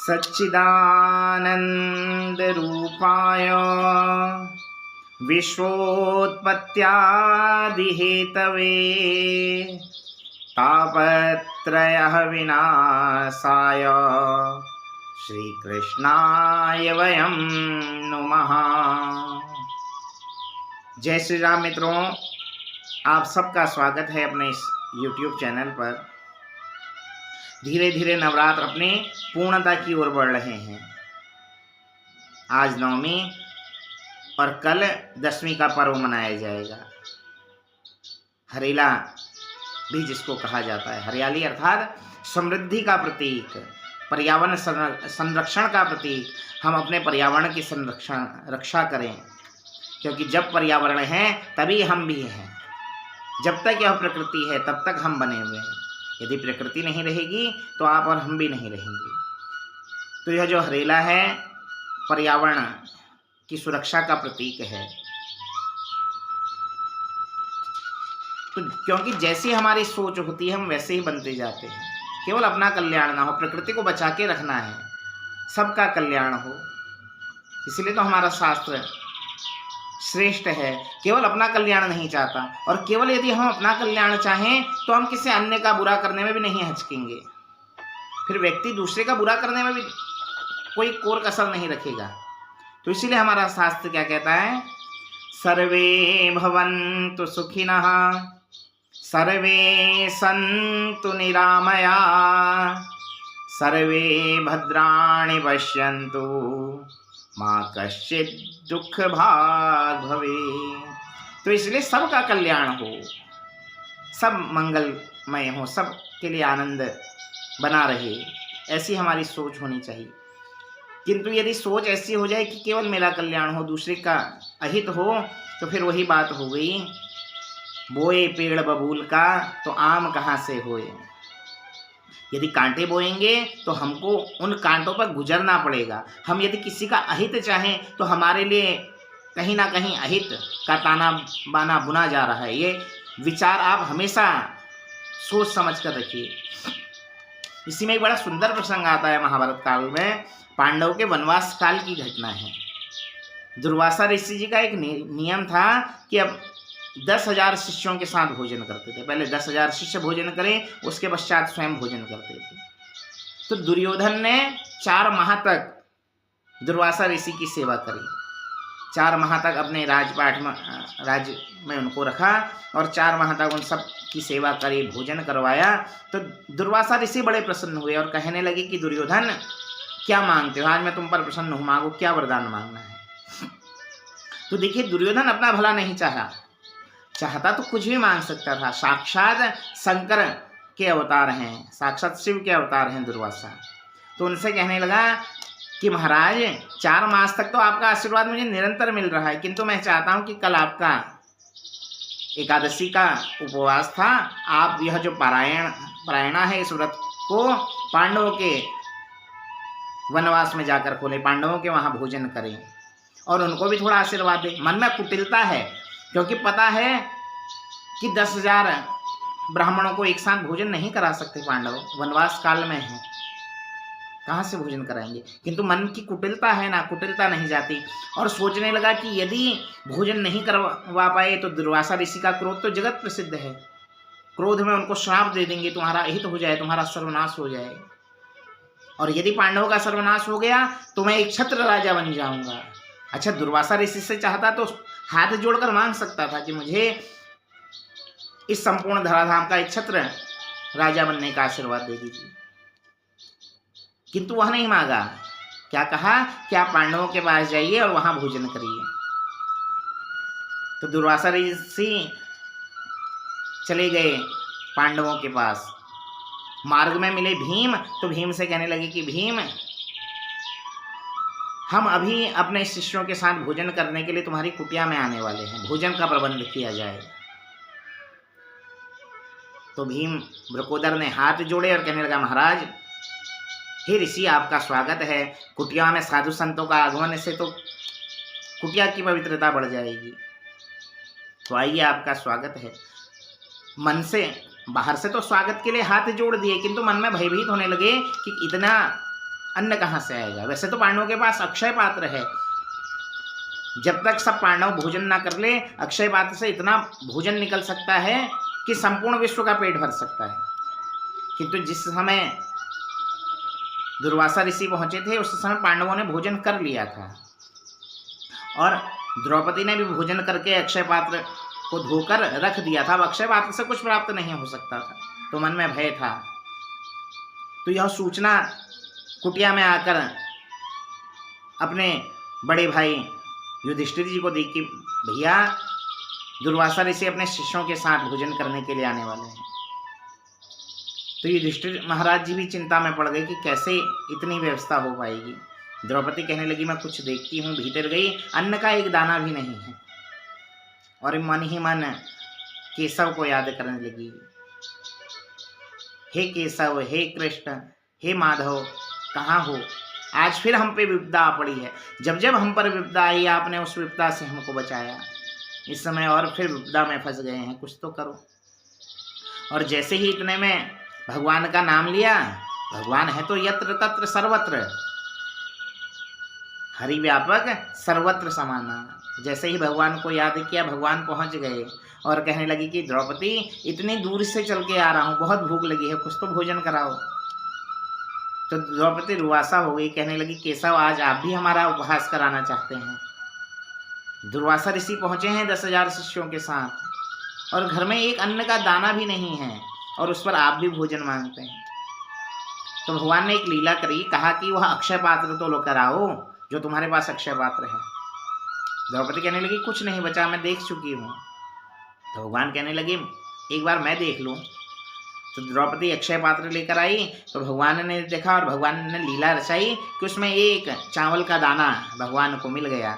सच्चिदानन्दरूपाय विश्वोत्पत्त्यादिहेतवे तापत्रयः विनाशाय श्रीकृष्णाय वयं नुमः। जय श्री राम मित्रों, आप सबका स्वागत है अपने इस YouTube चैनल पर। धीरे धीरे नवरात्र अपने पूर्णता की ओर बढ़ रहे हैं। आज नवमी और कल दशमी का पर्व मनाया जाएगा। हरेला भी जिसको कहा जाता है, हरियाली अर्थात समृद्धि का प्रतीक, पर्यावरण संरक्षण का प्रतीक। हम अपने पर्यावरण की रक्षा करें, क्योंकि जब पर्यावरण है तभी हम भी हैं। जब तक यह प्रकृति है तब तक हम बने हुए हैं। यदि प्रकृति नहीं रहेगी तो आप और हम भी नहीं रहेंगे। तो यह जो हरेला है पर्यावरण की सुरक्षा का प्रतीक है। तो क्योंकि जैसी हमारी सोच होती है हम वैसे ही बनते जाते हैं। केवल अपना कल्याण ना हो, प्रकृति को बचा के रखना है, सबका कल्याण हो। इसलिए तो हमारा शास्त्र श्रेष्ठ है, केवल अपना कल्याण नहीं चाहता। और केवल यदि हम अपना कल्याण चाहें तो हम किसी अन्य का बुरा करने में भी नहीं हचकेंगे। फिर व्यक्ति दूसरे का बुरा करने में भी कोई कोर कसर नहीं रखेगा। तो इसीलिए हमारा शास्त्र क्या कहता है, सर्वे भवन्तु सुखिनः सर्वे सन्तु निरामया सर्वे भद्राणि पश्यन्तु माँ कश्चित् दुख भाग भवे। तो इसलिए सबका कल्याण हो, सब मंगलमय हो, सब के लिए आनंद बना रहे, ऐसी हमारी सोच होनी चाहिए। किंतु यदि सोच ऐसी हो जाए कि केवल मेरा कल्याण हो, दूसरे का अहित हो, तो फिर वही बात हो गई, बोए पेड़ बबूल का तो आम कहाँ से होए। यदि कांटे बोएंगे तो हमको उन कांटों पर गुजरना पड़ेगा। हम यदि किसी का अहित चाहें तो हमारे लिए कहीं ना कहीं अहित का ताना बाना बुना जा रहा है। ये विचार आप हमेशा सोच समझ कर रखिए। इसी में एक बड़ा सुंदर प्रसंग आता है महाभारत काल में। पांडव के वनवास काल की घटना है। दुर्वासा ऋषि जी का एक नियम था कि अब 10,000 शिष्यों के साथ भोजन करते थे। पहले 10,000 शिष्य भोजन करें, उसके पश्चात स्वयं भोजन करते थे। तो दुर्योधन ने 4 माह तक दुर्वासा ऋषि की सेवा करी। 4 माह तक अपने राज्य में उनको रखा और 4 माह तक उन सब की सेवा करी, भोजन करवाया। तो दुर्वासा ऋषि बड़े प्रसन्न हुए और कहने लगे कि दुर्योधन क्या मांगते हो, आज मैं तुम पर प्रसन्न हूँ, मांगो, क्या वरदान मांगना है। तो देखिए, दुर्योधन अपना भला नहीं चाहता तो कुछ भी मांग सकता था। साक्षात शंकर के अवतार हैं, साक्षात शिव के अवतार हैं दुर्वासा। तो उनसे कहने लगा कि महाराज 4 मास तक तो आपका आशीर्वाद मुझे निरंतर मिल रहा है, किंतु मैं चाहता हूं कि कल आपका एकादशी का उपवास था, आप यह जो पारायणा है इस व्रत को पांडवों के वनवास में जाकर खोले, पांडवों के वहां भोजन करें और उनको भी थोड़ा आशीर्वाद दे। मन में कुटिलता है, क्योंकि पता है कि 10,000 ब्राह्मणों को एक साथ भोजन नहीं करा सकते पांडव, वनवास काल में है, कहाँ से भोजन कराएंगे। किंतु मन की कुटिलता है ना, कुटिलता नहीं जाती। और सोचने लगा कि यदि भोजन नहीं करवा पाए तो दुर्वासा ऋषि का क्रोध तो जगत प्रसिद्ध है, क्रोध में उनको श्राप दे देंगे, तुम्हारा अहित हो जाए, तुम्हारा सर्वनाश हो जाए। और यदि पांडवों का सर्वनाश हो गया तो मैं एक छत्र राजा बन जाऊंगा। अच्छा, दुर्वासा ऋषि से चाहता तो हाथ जोड़कर मांग सकता था कि मुझे इस संपूर्ण धराधाम का एक छत्र राजा बनने का आशीर्वाद दे दीजिए, किंतु वह नहीं मांगा। क्या कहा कि आप पांडवों के पास जाइए और वहां भोजन करिए। तो दुर्वासा ऋषि चले गए पांडवों के पास। मार्ग में मिले भीम, तो भीम से कहने लगे कि भीम, हम अभी अपने शिष्यों के साथ भोजन करने के लिए तुम्हारी कुटिया में आने वाले हैं, भोजन का प्रबंध किया जाए। तो भीम ब्रकोदर ने हाथ जोड़े और कहने लगा, महाराज, हे ऋषि, आपका स्वागत है। कुटिया में साधु संतों का आगमन से तो कुटिया की पवित्रता बढ़ जाएगी, तो आइए, आपका स्वागत है। मन से बाहर से तो स्वागत के लिए हाथ जोड़ दिए, किंतु मन में भयभीत होने लगे कि इतना अन्न कहाँ से आएगा? वैसे तो पांडवों के पास अक्षय पात्र है, जब तक सब पांडव भोजन ना कर ले अक्षय पात्र से इतना भोजन निकल सकता है कि संपूर्ण विश्व का पेट भर सकता है। किंतु जिस समय दुर्वासा ऋषि पहुंचे थे उस समय पांडवों ने भोजन कर लिया था और द्रौपदी ने भी भोजन करके अक्षय पात्र को धोकर रख दिया था। अब अक्षय पात्र से कुछ प्राप्त नहीं हो सकता था, तो मन में भय था। तो यह सूचना कुटिया में आकर अपने बड़े भाई युधिष्ठिर जी को दी कि भैया दुर्वासा ऋषि अपने शिष्यों के साथ भोजन करने के लिए आने वाले हैं। तो युधिष्ठिर महाराज जी भी चिंता में पड़ गए कि कैसे इतनी व्यवस्था हो पाएगी। द्रौपदी कहने लगी मैं कुछ देखती हूँ, भीतर गई, अन्न का एक दाना भी नहीं है। और मन ही मन केशव को याद करने लगी, हे केशव, हे कृष्ण, हे माधव, कहाँ हो? आज फिर हम पे विपदा आ पड़ी है। जब जब हम पर विपदा आई आपने उस विपदा से हमको बचाया, इस समय और फिर विपदा में फंस गए हैं, कुछ तो करो। और जैसे ही इतने में भगवान का नाम लिया, भगवान है तो यत्र तत्र सर्वत्र, हरि व्यापक सर्वत्र समाना। जैसे ही भगवान को याद किया भगवान पहुंच गए और कहने लगी कि द्रौपदी इतनी दूर से चल के आ रहा हूँ, बहुत भूख लगी है, कुछ तो भोजन कराओ। तो द्रौपदी रुआसा हो गई, कहने लगी केशव आज आप भी हमारा उपहास कराना चाहते हैं। दुर्वासा ऋषि पहुंचे हैं 10,000 शिष्यों के साथ और घर में एक अन्न का दाना भी नहीं है और उस पर आप भी भोजन मांगते हैं। तो भगवान ने एक लीला करी, कहा कि वह अक्षय पात्र तो लो कराओ जो तुम्हारे पास अक्षय पात्र है। द्रौपदी कहने लगी कुछ नहीं बचा, मैं देख चुकी हूँ। तो भगवान कहने लगे एक बार मैं देख लूँ। तो द्रौपदी अक्षय पात्र लेकर आई तो भगवान ने देखा और भगवान ने लीला रचाई कि उसमें एक चावल का दाना भगवान को मिल गया।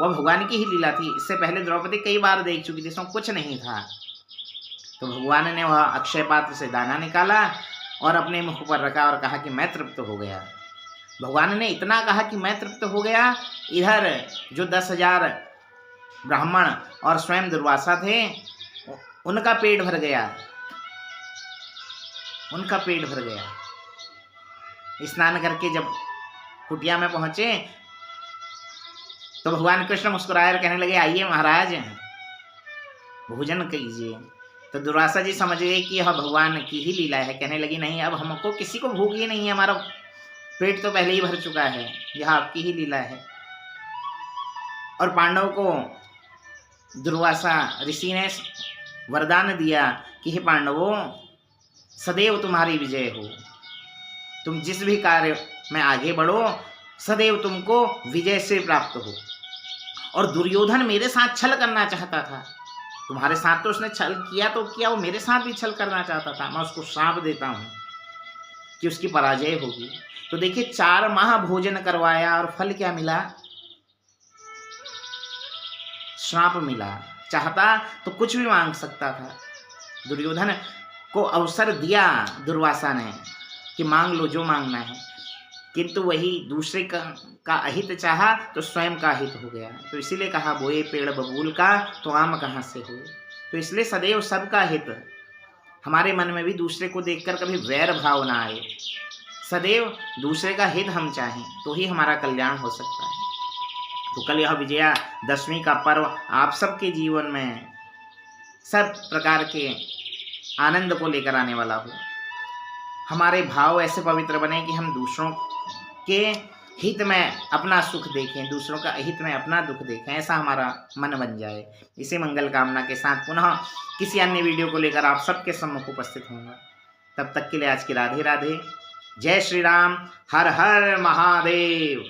वह भगवान की ही लीला थी, इससे पहले द्रौपदी कई बार देख चुकी थी, इसमें कुछ नहीं था। तो भगवान ने वह अक्षय पात्र से दाना निकाला और अपने मुख पर रखा और कहा कि मैं तृप्त हो गया। भगवान ने इतना कहा कि मैं तृप्त हो गया, इधर जो 10,000 ब्राह्मण और स्वयं दुर्वासा थे उनका पेट भर गया, उनका पेट भर गया। स्नान करके जब कुटिया में पहुंचे तो भगवान कृष्ण मुस्कुराए और कहने लगे आइए महाराज भोजन कीजिए। तो दुर्वासा जी समझ गए कि यह भगवान की ही लीला है। कहने लगी नहीं, अब हमको किसी को भूख ही नहीं है, हमारा पेट तो पहले ही भर चुका है, यह आपकी ही लीला है। और पांडव को दुर्वासा ऋषि ने वरदान दिया कि हे पांडवों सदैव तुम्हारी विजय हो, तुम जिस भी कार्य में आगे बढ़ो सदैव तुमको विजय से प्राप्त हो। और दुर्योधन मेरे साथ छल करना चाहता था, तुम्हारे साथ तो उसने छल किया तो किया, वो मेरे साथ भी छल करना चाहता था। मैं उसको श्राप देता हूँ कि उसकी पराजय होगी। तो देखिए 4 माह भोजन करवाया और फल क्या मिला? श्राप मिला। चाहता तो कुछ भी मांग सकता था। दुर्योधन को अवसर दिया दुर्वासा ने कि मांग लो जो मांगना है, किंतु वही दूसरे का अहित चाहा तो स्वयं का हित हो गया। तो इसीलिए कहा बोए पेड़ बबूल का तो आम कहाँ से हो। तो इसलिए सदैव सबका हित, हमारे मन में भी दूसरे को देखकर कभी वैर भाव ना आए, सदैव दूसरे का हित हम चाहें तो ही हमारा कल्याण हो सकता है। तो कल यह विजयादशमी का पर्व आप सबके जीवन में सब प्रकार के आनंद को लेकर आने वाला हो। हमारे भाव ऐसे पवित्र बने कि हम दूसरों के हित में अपना सुख देखें, दूसरों का हित में अपना दुख देखें, ऐसा हमारा मन बन जाए। इसी मंगल कामना के साथ पुनः किसी अन्य वीडियो को लेकर आप सबके सम्मुख उपस्थित होंगे। तब तक के लिए आज की राधे राधे, जय श्री राम, हर हर महादेव।